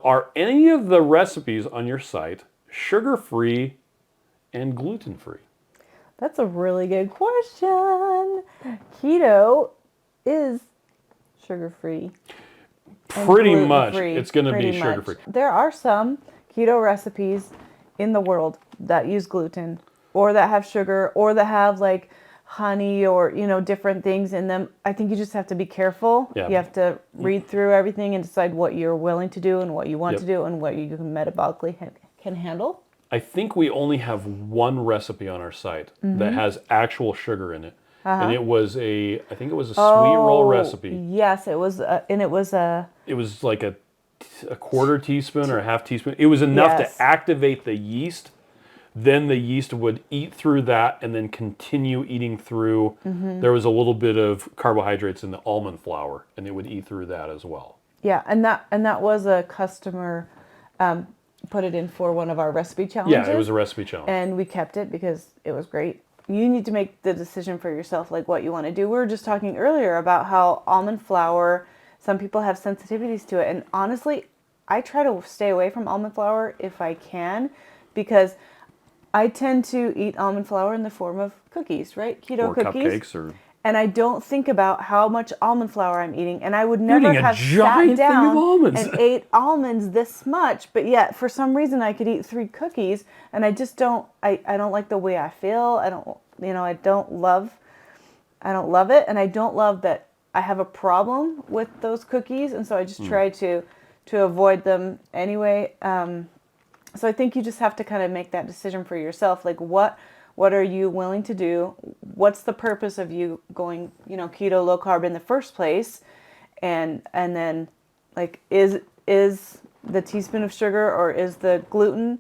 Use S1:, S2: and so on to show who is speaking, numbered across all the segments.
S1: Are any of the recipes on your site sugar-free and gluten-free?
S2: That's a really good question. Keto is sugar-free.
S1: Pretty much, it's going to be sugar-free.
S2: There are some keto recipes in the world that use gluten or that have sugar or that have like honey or, different things in them. I think you just have to be careful.
S1: Yeah.
S2: You have to read through everything and decide what you're willing to do and what you want to do and what you metabolically can handle.
S1: I think we only have one recipe on our site that has actual sugar in it. And it was I think it was a sweet roll recipe.
S2: Yes, it was, and it was
S1: It was like a quarter teaspoon or a half teaspoon. It was enough to activate the yeast. Then the yeast would eat through that and then continue eating through. There was a little bit of carbohydrates in the almond flour, and it would eat through that as well.
S2: Yeah, and that was a customer put it in for one of our recipe challenges.
S1: Yeah, it was a recipe challenge.
S2: And we kept it because it was great. You need to make the decision for yourself, like what you want to do. We were just talking earlier about how almond flour, some people have sensitivities to it. And honestly, I try to stay away from almond flour if I can, because I tend to eat almond flour in the form of cookies, right? Keto cookies.
S1: Cupcakes or...
S2: And I don't think about how much almond flour I'm eating. And I would never have
S1: sat
S2: down and ate almonds this much. But yet, for some reason, I could eat 3 cookies. And I just don't, I don't like the way I feel. I don't love it. And I don't love that I have a problem with those cookies. And so I just try to avoid them anyway. So I think you just have to kind of make that decision for yourself. Like what are you willing to do? What's the purpose of you going, keto, low carb in the first place? And then like, is the teaspoon of sugar or is the gluten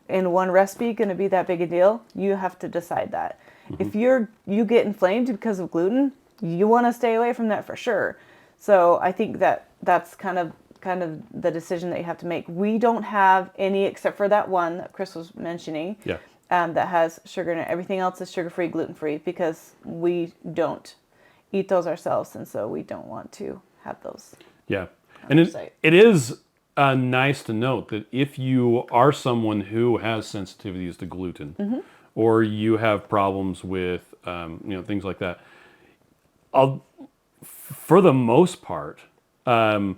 S2: in one recipe going to be that big a deal? You have to decide that. If you get inflamed because of gluten, you want to stay away from that for sure. So I think that's kind of the decision that you have to make. We don't have any except for that one that Chris was mentioning.
S1: Yeah.
S2: That has sugar in it. Everything else is sugar-free, gluten-free, because we don't eat those ourselves, and so we don't want to have those.
S1: Yeah, and it is nice to note that if you are someone who has sensitivities to gluten, or you have problems with things like that, for the most part, keto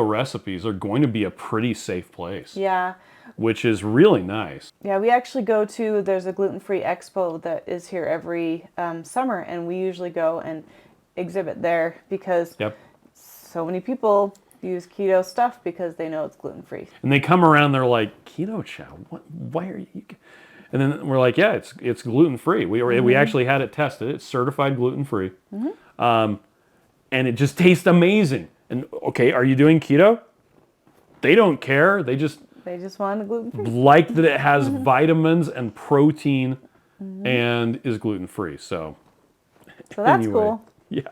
S1: recipes are going to be a pretty safe place.
S2: Yeah.
S1: Which is really nice.
S2: Yeah, we actually there's a gluten-free expo that is here every summer, and we usually go and exhibit there because so many people use keto stuff because they know it's gluten-free.
S1: And they come around, they're like, Keto Chow, why are you... And then we're like, yeah, it's gluten-free. We actually had it tested. It's certified gluten-free. And it just tastes amazing. And okay, are you doing keto? They don't care. They just
S2: want the gluten-free.
S1: Like that it has vitamins and protein and is gluten-free. So
S2: that's cool.
S1: Yeah.